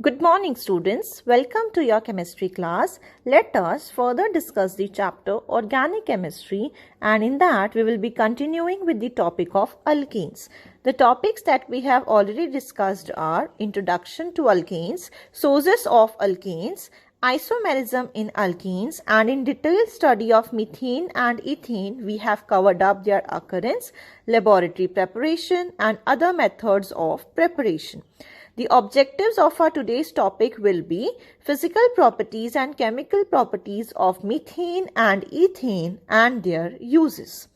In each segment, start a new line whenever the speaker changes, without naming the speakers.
Good morning students, welcome to your chemistry class. Let us further discuss the chapter organic chemistry, and in that we will be continuing with the topic of alkenes. The topics that we have already discussed are introduction to alkenes, sources of alkenes, isomerism in alkenes, and in detailed study of methane and ethane we have covered up their occurrence, laboratory preparation and other methods of preparation. The objectives of our today's topic will be physical properties and chemical properties of methane and ethane and their uses.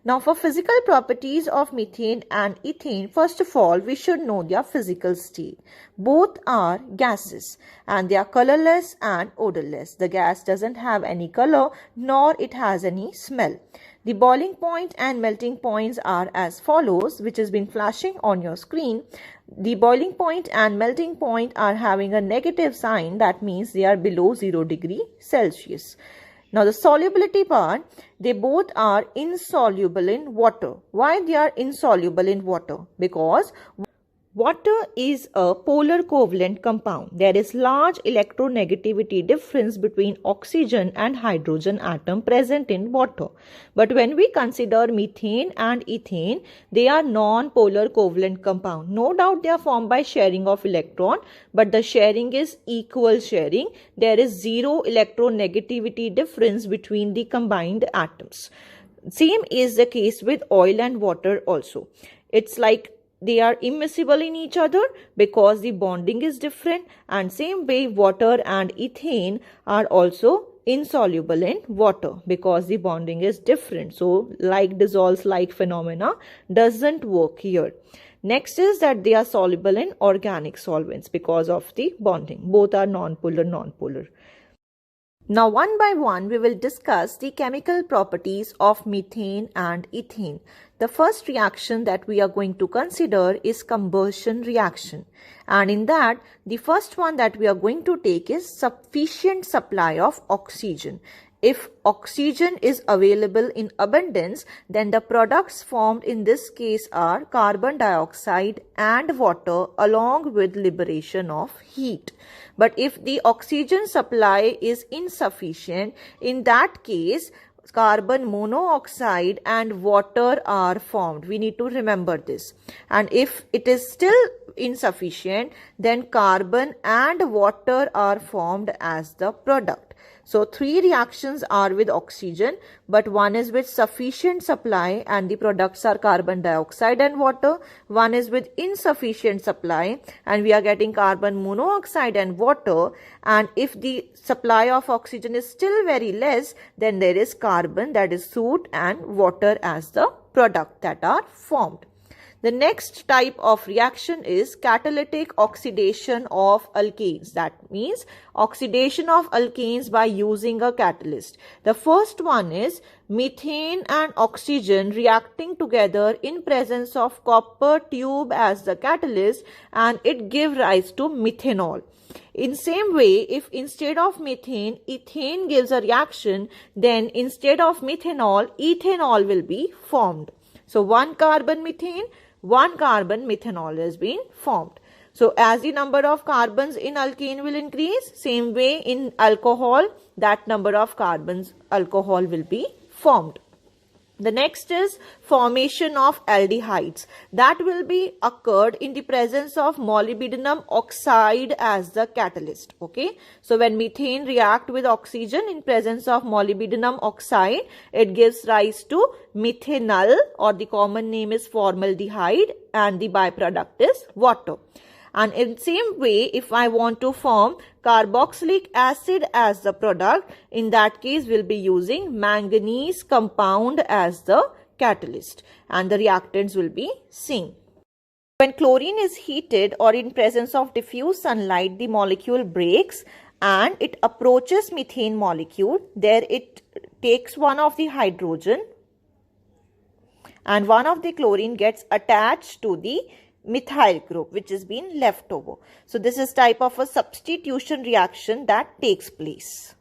Now, for physical properties of methane and ethane, first of all, we should know their physical state. Both are gases and they are colorless and odorless. The gas doesn't have any color nor it has any smell. The boiling point and melting points are as follows, which has been flashing on your screen. The boiling point and melting point are having a negative sign, that means they are below 0 degree Celsius. Now the solubility part, they both are insoluble in water. Why they are insoluble in water? Because water is a polar covalent compound. There is large electronegativity difference between oxygen and hydrogen atom present in water. But when we consider methane and ethane, they are non-polar covalent compound. No doubt they are formed by sharing of electron, but the sharing is equal sharing. There is zero electronegativity difference between the combined atoms. Same is the case with oil and water also. It's like they are immiscible in each other because the bonding is different, and same way water and ethane are also insoluble in water because the bonding is different. So like dissolves like phenomena doesn't work here. Next is that they are soluble in organic solvents because of the bonding. Both are non-polar. Now one by one we will discuss the chemical properties of methane and ethane. The first reaction that we are going to consider is combustion reaction, and in that the first one that we are going to take is sufficient supply of oxygen. If oxygen is available in abundance, then the products formed in this case are carbon dioxide and water along with liberation of heat. But if the oxygen supply is insufficient, in that case carbon monoxide and water are formed. We need to remember this. And if it is still insufficient, then carbon and water are formed as the product. So three reactions are with oxygen, but one is with sufficient supply and the products are carbon dioxide and water. One is with insufficient supply and we are getting carbon monoxide and water. And if the supply of oxygen is still very less, then there is carbon, that is soot, and water as the product that are formed. The next type of reaction is catalytic oxidation of alkanes. That means oxidation of alkanes by using a catalyst. The first one is methane and oxygen reacting together in presence of copper tube as the catalyst, and it gives rise to methanol. In same way, if instead of methane, ethane gives a reaction, then instead of methanol, ethanol will be formed. So one carbon methane, one carbon methanol has been formed. So as the number of carbons in alkane will increase, same way in alcohol, that number of carbons alcohol will be formed. The next is formation of aldehydes. That will be occurred in the presence of molybdenum oxide as the catalyst. Okay. So when methane react with oxygen in presence of molybdenum oxide, it gives rise to methanol, or the common name is formaldehyde, and the byproduct is water. And in same way, if I want to form carboxylic acid as the product, in that case we'll be using manganese compound as the catalyst, and the reactants will be same. When chlorine is heated or in presence of diffuse sunlight, the molecule breaks and it approaches methane molecule. There it takes one of the hydrogen and one of the chlorine gets attached to the methyl group which has been left over. So this is type of a substitution reaction that takes place.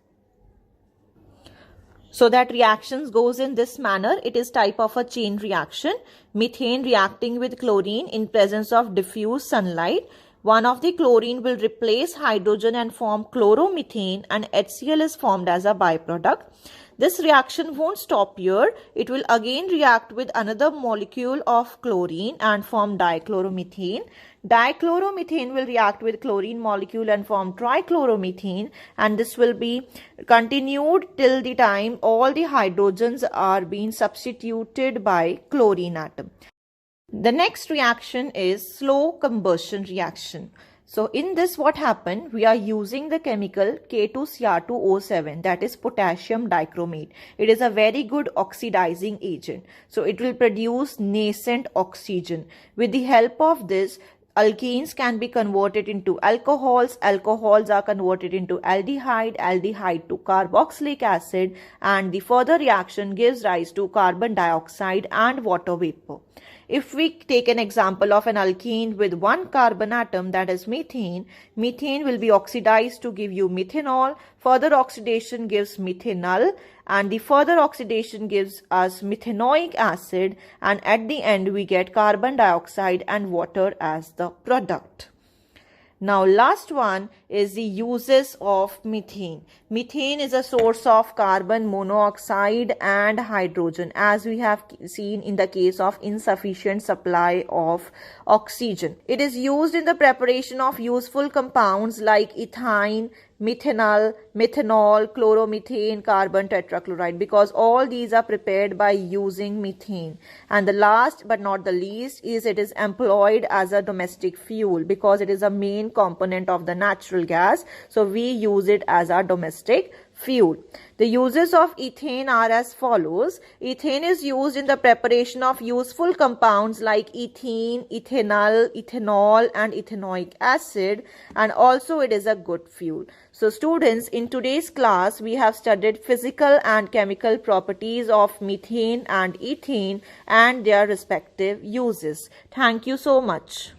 So that reactions goes in this manner. It is type of a chain reaction. Methane reacting with chlorine in presence of diffuse sunlight. one of the chlorine will replace hydrogen and form chloromethane, and HCl is formed as a byproduct. This reaction won't stop here. It will again react with another molecule of chlorine and form dichloromethane. Dichloromethane will react with chlorine molecule and form trichloromethane, and this will be continued till the time all the hydrogens are being substituted by chlorine atom. The next reaction is slow combustion reaction. So in this, what happened? We are using the chemical K2Cr2O7, that is potassium dichromate. It is a very good oxidizing agent. So it will produce nascent oxygen. With the help of this, alkenes can be converted into alcohols. Alcohols are converted into aldehyde, aldehyde to carboxylic acid, and the further reaction gives rise to carbon dioxide and water vapor. If we take an example of an alkene with one carbon atom, that is methane, methane will be oxidized to give you methanol. Further oxidation gives methanol, and the further oxidation gives us methanoic acid, and at the end we get carbon dioxide and water as the product. Now last one is the uses of methane. Methane is a source of carbon monoxide and hydrogen, as we have seen in the case of insufficient supply of oxygen. It is used in the preparation of useful compounds like ethine, methanol, methanol, chloromethane, carbon tetrachloride, because all these are prepared by using methane. And the last but not the least is it is employed as a domestic fuel, because it is a main component of the natural gas. So we use it as our domestic fuel. The uses of ethane are as follows. Ethane is used in the preparation of useful compounds like ethene, ethanol, ethanol and ethanoic acid, and also it is a good fuel. So students, in today's class we have studied physical and chemical properties of methane and ethane and their respective uses. Thank you so much.